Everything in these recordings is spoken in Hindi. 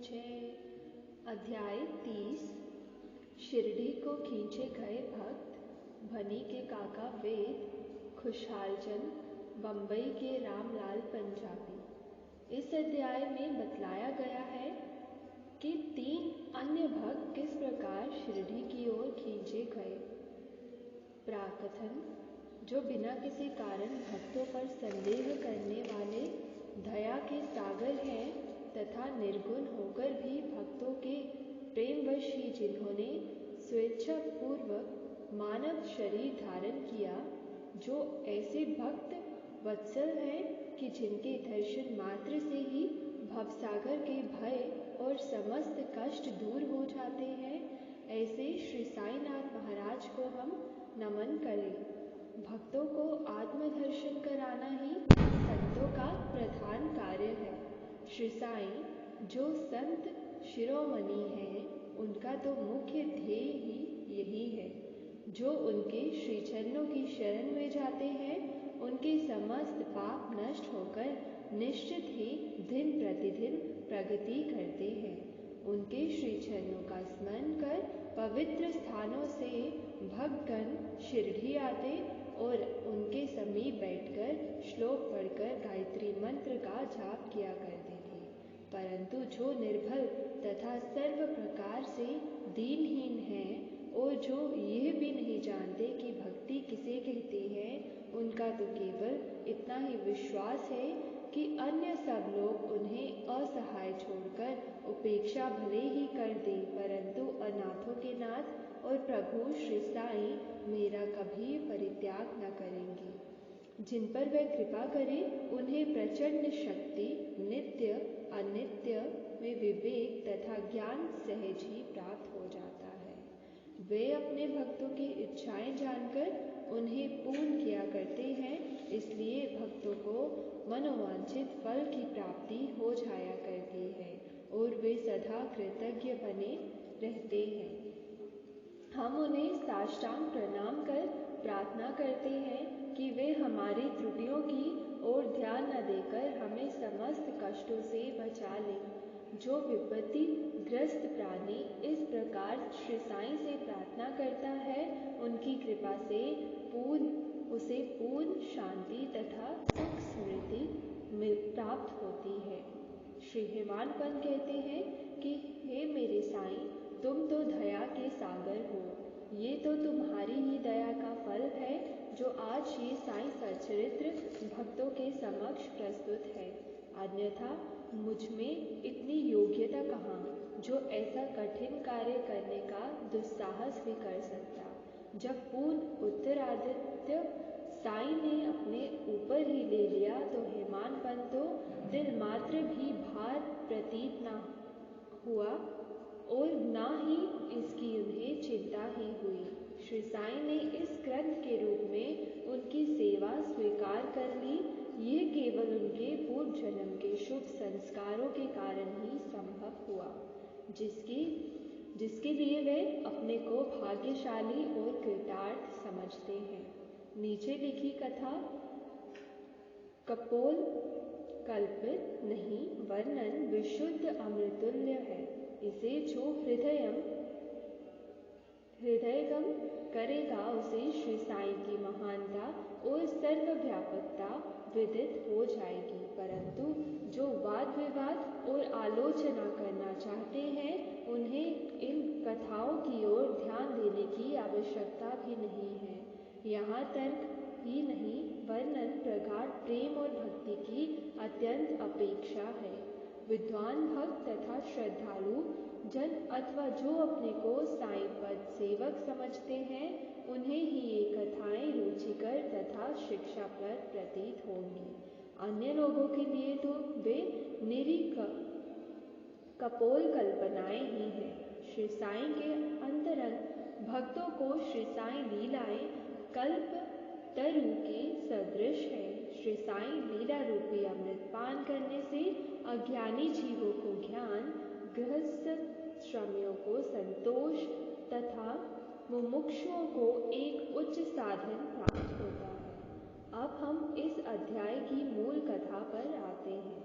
जय। अध्याय 30। शिरडी को खींचे गए भक्त। भनी के काका वेद, खुशहालचंद, बम्बई के रामलाल पंजाबी। इस अध्याय में बतलाया गया है कि 3 अन्य भक्त किस प्रकार शिरडी की ओर खींचे गए। प्राकथन: जो बिना किसी कारण भक्तों पर संदेह करने वाले दया के सागर हैं तथा निर्गुण होकर भी भक्तों के प्रेमवश ही जिन्होंने स्वेच्छा पूर्वक मानव शरीर धारण किया, जो ऐसे भक्त वत्सल हैं कि जिनके दर्शन मात्र से ही भवसागर के भय और समस्त कष्ट दूर हो जाते हैं, ऐसे श्री साईनाथ महाराज को हम नमन करें। भक्तों को आत्मदर्शन कराना ही संतों का प्रधान कार्य है। श्री साईं जो संत शिरोमणि हैं, उनका तो मुख्य ध्येय ही यही है। जो उनके श्री चरणों की शरण में जाते हैं, उनके समस्त पाप नष्ट होकर निश्चित ही दिन प्रतिदिन प्रगति करते हैं। उनके श्री चरणों का स्मरण कर पवित्र स्थानों से भक्तगण शिरडी आते और उनके समीप बैठकर श्लोक पढ़कर गायत्री मंत्र का जाप किया करते थे। परंतु जो निर्बल तथा सर्व प्रकार से दीनहीन हैं और जो यह भी नहीं जानते कि भक्ति किसे कहते हैं, उनका तो केवल इतना ही विश्वास है कि अन्य सब लोग उन्हें असहाय छोड़कर उपेक्षा भले ही कर दें, परंतु अनाथों के नाथ और प्रभु श्री साईं मेरा कभी परित्याग न करेंगे। जिन पर वह कृपा करे, उन्हें प्रचंड शक्ति, नित्य अनित्य में विवेक तथा ज्ञान सहज ही प्राप्त हो जाता है। वे अपने भक्तों की इच्छाएं जानकर उन्हें पूर्ण किया करते हैं, इसलिए भक्तों को मनोवांछित फल की प्राप्ति हो जाया करती है और वे सदा कृतज्ञ बने रहते हैं। हम उन्हें साष्टांग प्रणाम कर प्रार्थना करते हैं कि वे हमारी त्रुटियों की ओर ध्यान न देकर हमें समस्त कष्टों से बचा लें। जो विपत्ति ग्रस्त प्राणी इस प्रकार श्री साईं से प्रार्थना करता है, उनकी कृपा से उसे पूर्ण शांति तथा सुख समृद्धि प्राप्त होती है। श्री हेमानपंत कहते हैं कि हे मेरे साईं, तुम तो दया के सागर हो। ये तो तुम्हारी ही दया का फल है जो आज ये साईं सच्चरित्र भक्तों के समक्ष प्रस्तुत है। अन्यथा मुझ में इतनी योग्यता कहाँ जो ऐसा कठिन कार्य करने का दुस्साहस भी कर सकता। जब पूर्ण उत्तरादित्य साईं ने अपने ऊपर ही ले लिया तो हेमानपंत तो दिल मात्र भी भार प्रतीत न हुआ और न ही इसकी उन्हें चिंता ही हुई। श्री साईं ने इस ग्रंथ के रूप में उनकी सेवा स्वीकार कर ली। यह केवल उनके पूर्व जन्म के शुभ संस्कारों के कारण ही संभव हुआ, जिसके लिए वे अपने को भाग्यशाली और कृतार्थ समझते हैं। नीचे लिखी कथा कपोल कल्पित नहीं, वर्णन विशुद्ध अमृतुल्य है। इसे जो हृदयगम करेगा, उसे श्री साईं की महानता और सर्वव्यापकता विदित हो जाएगी। परंतु जो वाद विवाद और आलोचना करना चाहते हैं, उन्हें इन कथाओं की ओर ध्यान देने की आवश्यकता भी नहीं है। यहाँ तर्क ही नहीं, वर्णन प्रगाढ़ प्रेम और भक्ति की अत्यंत अपेक्षा है। विद्वान भक्त तथा श्रद्धालु जन अथवा जो अपने को साईं पद सेवक समझते हैं, उन्हें ही ये कथाएं रुचिकर तथा शिक्षाप्रद प्रतीत होंगी। अन्य लोगों के लिए तो वे निरी कपोल कल्पनाएं ही हैं। श्री साईं के अंतरंग भक्तों को श्री साईं लीलाएं कल्प तरु के सदृश है। श्री साईं लीला रूपी अमृत पान करने से अज्ञानी जीवों को ज्ञान, गृहस्थ श्रमियों को संतोष तथा मुमुक्षुओं को एक उच्च साधन प्राप्त होता है। अब हम इस अध्याय की मूल कथा पर आते हैं।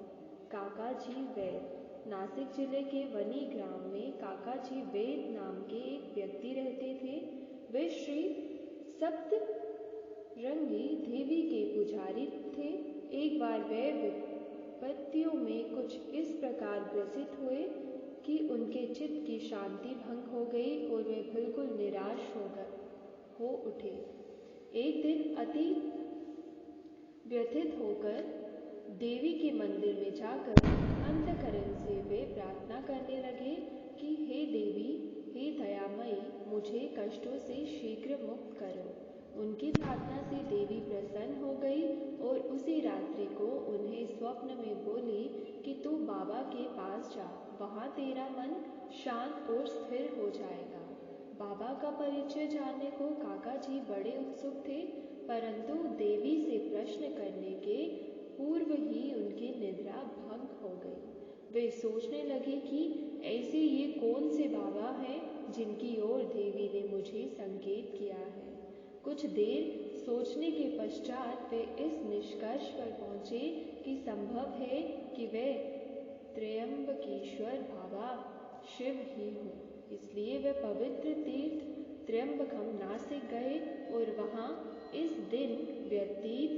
काका जी वैद। नासिक जिले के वनी ग्राम में काकाजी वेद नाम के एक व्यक्ति रहते थे। वे श्री सप्तरंगी देवी के पुजारी थे। एक बार वे विपत्तियों में कुछ इस प्रकार ग्रसित हुए कि उनके चित्त की शांति भंग हो गई और वे बिल्कुल निराश हो उठे। एक दिन अति व्यथित होकर देवी के मंदिर में जाकर अंतःकरण से वे प्रार्थना करने लगे कि हे देवी, हे दयामयी, मुझे कष्टों से शीघ्र मुक्त करो। उनकी प्रार्थना से देवी प्रसन्न हो गई और उसी रात्रि को उन्हें स्वप्न में बोली कि तू बाबा के पास जा, वहाँ तेरा मन शांत और स्थिर हो जाएगा। बाबा का परिचय जानने को काकाजी बड़े उत्सुक थे, परंतु देवी से प्रश्न करने के पूर्व ही उनकी निद्रा भंग हो गई। वे सोचने लगे कि ऐसे ये कौन से बाबा हैं जिनकी ओर देवी ने मुझे संकेत किया है। कुछ देर सोचने के पश्चात वे इस निष्कर्ष पर पहुंचे कि संभव है कि वे त्र्यंबकेश्वर बाबा शिव ही हो। इसलिए वे पवित्र तीर्थ त्र्यंबकम नासिक गए और वहाँ इस दिन व्यतीत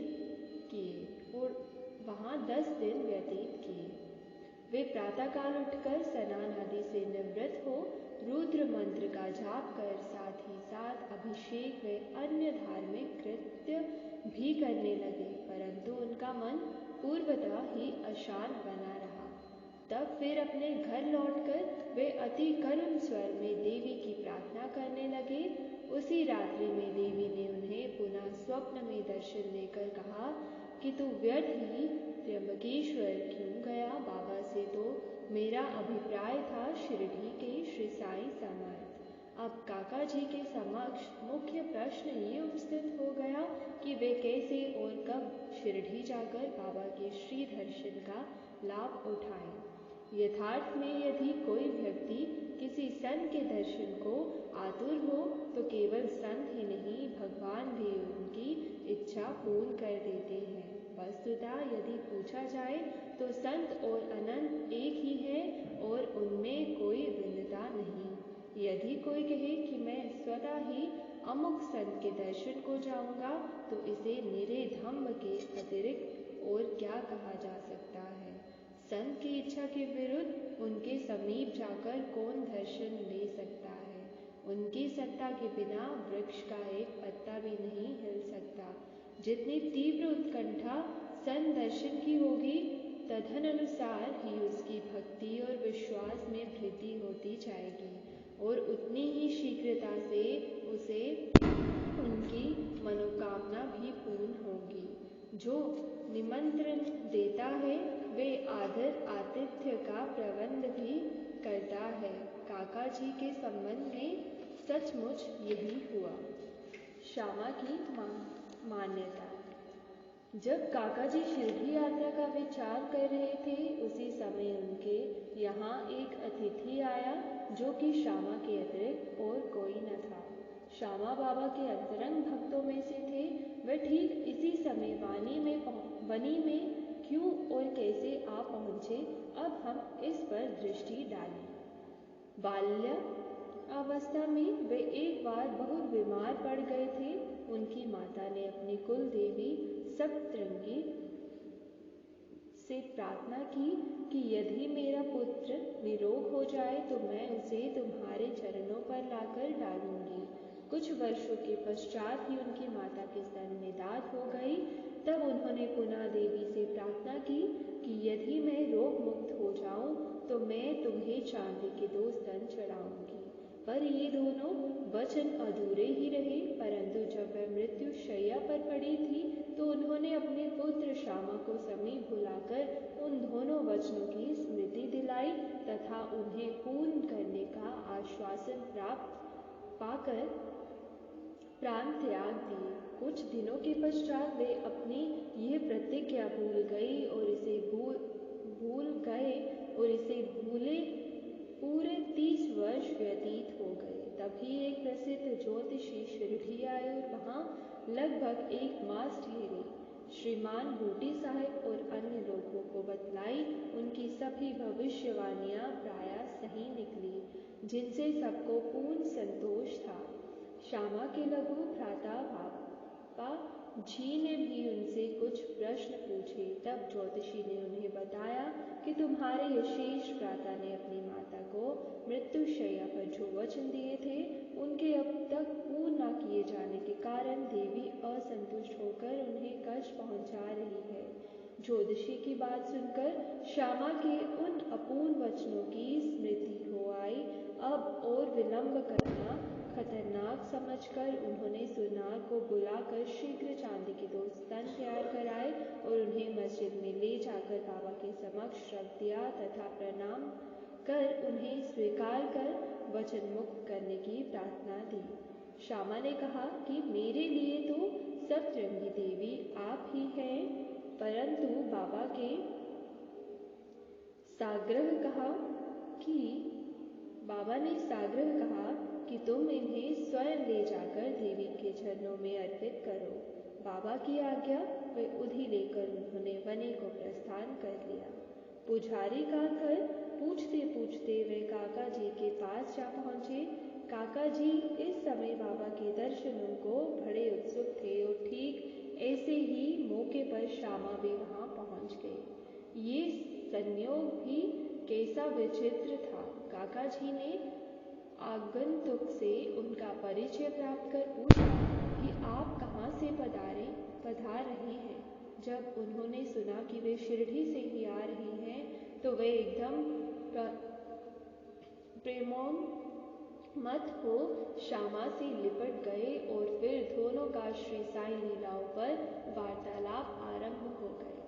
किए और वहाँ 10 दिन व्यतीत किए। वे प्रातःकाल उठकर स्नान आदि से निवृत्त हो रुद्र मंत्र का जाप कर साथ ही साथ अभिषेक व अन्य धार्मिक कृत्य भी करने लगे, परंतु उनका मन पूर्वतः ही अशांत बना रहा। तब फिर अपने घर लौटकर वे अति करुण स्वर में देवी की प्रार्थना करने लगे। उसी रात्रि में देवी ने उन्हें पुनः स्वप्न में दर्शन देकर कहा कि तू व्यर्थ ही त्र्यंबकेश्वर क्यों गया? बाबा से तो मेरा अभिप्राय था शिरडी के श्री साईं समर्थ। अब काकाजी के समक्ष मुख्य प्रश्न ये उपस्थित हो गया कि वे कैसे और कब शिरडी जाकर बाबा के श्री दर्शन का लाभ उठाएं। यथार्थ में यदि कोई व्यक्ति किसी संत के दर्शन को आतुर हो तो केवल संत ही नहीं, भगवान भी उनकी इच्छा पूर्ण कर देते हैं। वस्तुतः यदि पूछा जाए तो संत और अनंत एक ही है और उनमें कोई भिन्नता नहीं। यदि कोई कहे कि मैं स्वतः ही अमुक संत के दर्शन को जाऊंगा तो इसे निरे धम्म के अतिरिक्त और क्या कहा जा सकता है। संत की इच्छा के विरुद्ध उनके समीप जाकर कौन दर्शन ले सकता है? उनकी सत्ता के बिना वृक्ष का एक पत्ता भी नहीं हिल सकता। जितनी तीव्र उत्कंठा संत दर्शन की होगी, तदनुसार ही उसकी भक्ति और विश्वास में वृद्धि होती जाएगी और उतनी ही शीघ्रता से उसे उनकी मनोकामना भी पूर्ण होगी। जो निमंत्रण देता है वे आदर आतिथ्य का प्रबंध भी करता है। काकाजी के संबंध में सचमुच यही हुआ। श्यामा की मान्यता। जब काकाजी शिरडी यात्रा का विचार कर रहे थे, उसी समय उनके यहाँ एक अतिथि आया जो कि श्यामा के अतिरिक्त और कोई न था। श्यामा बाबा के अंतरंग भक्तों में से थे। वे ठीक इसी समय वनी में क्यों और कैसे आ पहुँचे, अब हम इस पर दृष्टि डालें। बाल्य अवस्था में वे एक बार बहुत बीमार पड़ गए थे। उनकी माता ने अपनी कुल देवी सप्तरंगी से प्रार्थना की कि यदि मेरा पुत्र निरोग हो जाए तो मैं उसे तुम्हारे चरणों पर लाकर डालूंगी। कुछ वर्षों के पश्चात ही उनकी माता के स्तन में दाद हो गई। तब उन्होंने पुनः देवी से प्रार्थना की कि यदि मैं रोग मुक्त हो जाऊं तो मैं तुम्हें चांदी के 2 स्तन चढ़ाऊंगी। पर ये दोनों वचन अधूरे ही रहे। परंतु जब वह मृत्यु शैया पर पड़ी थी तो उन्होंने अपने पुत्र श्यामा को समीप बुलाकर उन दोनों वचनों की स्मृति दिलाई तथा उन्हें पूर्ण करने का आश्वासन पाकर प्राण त्याग दिए। कुछ दिनों के पश्चात वे अपनी यह प्रतिज्ञा भूल इसे भूले पूरे 30 वर्ष व्यतीत हो गए। तभी एक प्रसिद्ध ज्योतिषी शिरडी आए और वहाँ लगभग 1 मास ठहरे। श्रीमान बूटी साहब और अन्य लोगों को बतलाई उनकी सभी भविष्यवाणी जिनसे सबको पूर्ण संतोष था। श्यामा के लघु भ्राता पापा जी ने भी उनसे कुछ प्रश्न पूछे। तब ज्योतिषी ने उन्हें बताया कि तुम्हारे यशेष भ्राता ने अपनी माता को मृत्युशैया पर जो वचन दिए थे उनके अब तक पूर्ण न किए जाने के कारण देवी असंतुष्ट होकर उन्हें कष्ट पहुंचा रही है। ज्योतिषी की बात सुनकर श्यामा के उन अपूर्ण वचनों की स्मृति हो आई। अब और विलंब करना खतरनाक समझकर उन्होंने सुनार को बुलाकर शीघ्र चांदी के 2 स्तन तैयार कराए और उन्हें मस्जिद में ले जाकर बाबा के समक्ष रख दिया तथा प्रणाम कर उन्हें स्वीकार कर वचन मुक्त करने की प्रार्थना दी। श्यामा ने कहा कि मेरे लिए तो सप्तरंगी देवी आप ही हैं, परंतु बाबा ने साग्रह कहा कि तुम इन्हें स्वयं ले जाकर देवी के चरणों में अर्पित करो। बाबा की आज्ञा वे उधी लेकर उन्होंने वने को प्रस्थान कर लिया। पुजारी का घर पूछते पूछते वे काका जी के पास जा पहुंचे। काका जी इस समय बाबा के दर्शनों को बड़े उत्सुक थे और ठीक ऐसे ही मौके पर श्यामा भी वहां पहुंच गई। ये संयोग भी कैसा विचित्र था। काका जी ने आगंतुक से उनका परिचय प्राप्त कर पूछा कि आप कहाँ से पधार रहे हैं। जब उन्होंने सुना कि वे शिरडी से ही आ रही हैं तो वे एकदम प्रेमोन्मत्त हो श्यामा से लिपट गए और फिर दोनों का श्री साईं लीलाओं पर वार्तालाप आरंभ हो गया।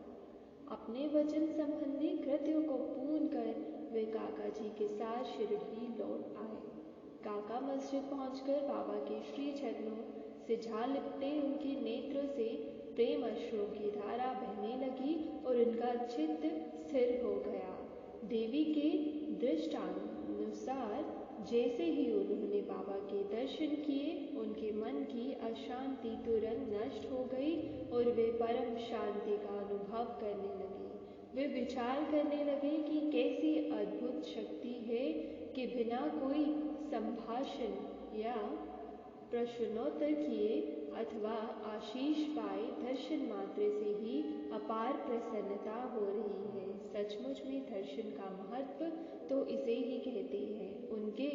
अपने वचन संबंधी कृत्यों को पूर्ण कर वे काका जी के साथ शिरडी लौट आए। काका मस्जिद पहुंचकर बाबा के श्री चरणों से जा लिपटे। उनके नेत्रों से प्रेम अश्रुओं की धारा बहने लगी और उनका चित्त स्थिर हो गया। देवी के दृष्टानुसार जैसे ही उन्होंने बाबा के दर्शन किए उनके मन की अशांति तुरंत नष्ट हो गई और वे परम शांति का अनुभव करने लगे। वे विचार करने लगे कि कैसी अद्भुत शक्ति है कि बिना कोई संभाषण या प्रश्नोत्तर किए अथवा आशीष पाए दर्शन मात्र से ही अपार प्रसन्नता हो रही है। सचमुच में दर्शन का महत्व तो इसे ही कहते हैं। उनके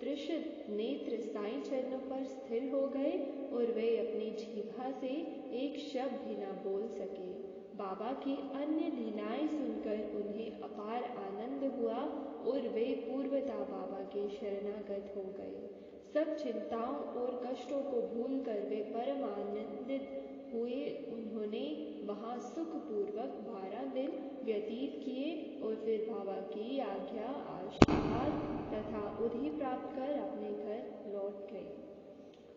तृषित नेत्र साईं चरणों पर स्थिर हो गए और वे अपनी जीभा से एक शब्द भी न बोल सके। बाबा की अन्य लीलाएं सुनकर उन्हें अपार आनंद हुआ और वे पूर्वता बाबा के शरणागत हो गए। सब चिंताओं और कष्टों को भूलकर वे परम आनंदित हुए। उन्होंने वहां सुखपूर्वक 12 दिन व्यतीत किए और फिर बाबा की आज्ञा आशीर्वाद तथा उधी प्राप्त कर अपने घर लौट गए।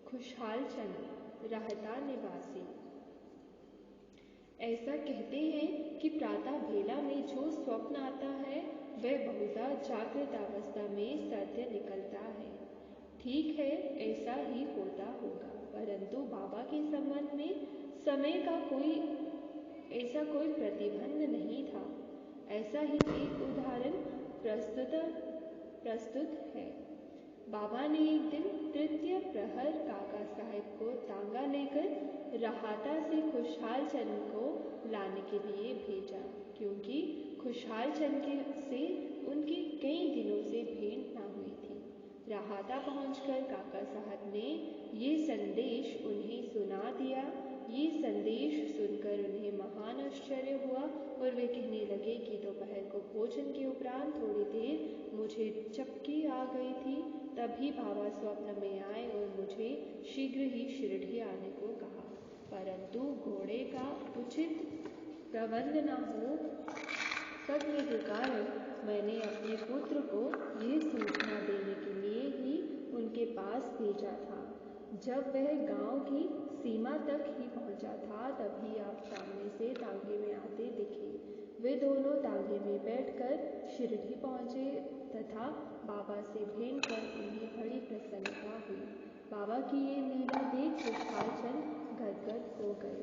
खुशहाल चंद रहता निवासी। ऐसा कहते हैं कि प्रातः बेला में जो स्वप्न आता है वह बहुधा जागृत अवस्था में सत्य निकलता है। ठीक है, ऐसा ही होता होगा, परंतु बाबा के संबंध में समय का ऐसा कोई प्रतिबंध नहीं था। ऐसा ही एक उदाहरण प्रस्तुत है। बाबा ने एक दिन तृतीय प्रहर काका साहब को तांगा लेकर रहाता से खुशहाल चंद को लाने के लिए भेजा, क्योंकि खुशहाल चंद से उनकी कई दिनों से भेंट न हुई थी। रहाता पहुंचकर काका साहब ने ये संदेश उन्हें सुना दिया। ये संदेश सुनकर उन्हें महान आश्चर्य हुआ और वे कहने लगे कि दोपहर को भोजन के उपरांत थोड़ी देर मुझे चपकी आ गई थी। तभी बाबा स्वप्न में आए और मुझे शीघ्र ही शिरडी आने को कहा, परंतु घोड़े का उचित प्रबंध न हो सकने के कारण मैंने अपने पुत्र को यह सूचना देने के लिए ही उनके पास भेजा था। जब वह गांव की सीमा तक ही पहुंचा था तभी आप सामने से तांगे में आते दिखे। वे दोनों तांगे में बैठकर शिरडी पहुंचे तथा बाबा से भेंट कर उन्हें बड़ी प्रसन्नता हुई। बाबा की ये लीला देख खुशहाल चंद गदगद हो गए।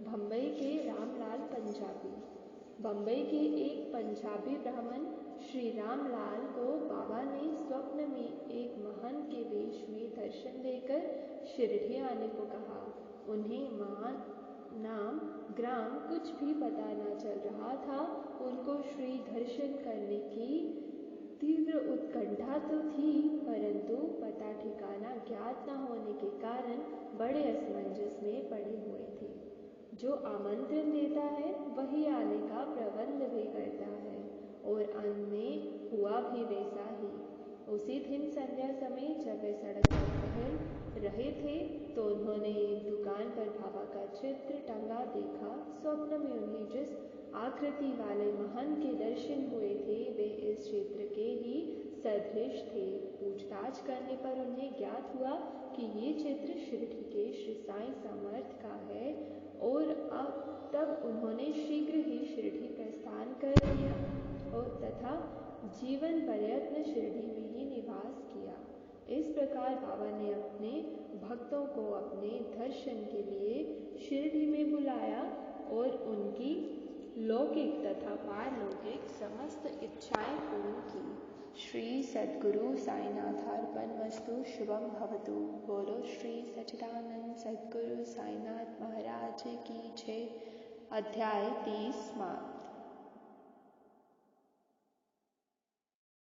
बम्बई के रामलाल पंजाबी। बम्बई के एक पंजाबी ब्राह्मण श्री रामलाल को बाबा ने स्वप्न में एक महंत के वेश में दर्शन देकर शिरडी आने को कहा। उन्हें महान नाम ग्राम कुछ भी पता न चल रहा था। उनको श्री दर्शन करने की तीव्र उत्कंठा तो थी, परंतु पता ठिकाना ज्ञात न होने के कारण बड़े असमंजस में पड़े हुए थे। जो आमंत्रण देता है वही आने का प्रबंध भी करता है, और अंत में हुआ भी वैसा ही। उसी दिन संध्या समय जब वे सड़क पर टहल रहे थे तो उन्होंने एक दुकान पर बाबा का चित्र टंगा देखा। स्वप्न में उन्हें जिस आकृति वाले महंत के दर्शन हुए थे वे इस चित्र के ही सदृश थे। पूछताछ करने पर उन्हें ज्ञात हुआ कि ये चित्र शिरडी के श्री साईं समर्थ का है, और अब तब उन्होंने शीघ्र ही शिरडी प्रस्थान कर दिया और तथा जीवन पर्यंत शिरडी में ही निवास किया। इस प्रकार बाबा ने अपने भक्तों को अपने दर्शन के लिए शिरडी में बुलाया और उनकी लौकिक तथा पारलौकिक समस्त इच्छाएं पूर्ण की। श्री सद्गुरु साईनाथार्पणमस्तु। शुभम भवतु। बोलो श्री सच्चिदानंद सद्गुरु साईनाथ महाराज की जय। अध्याय 30।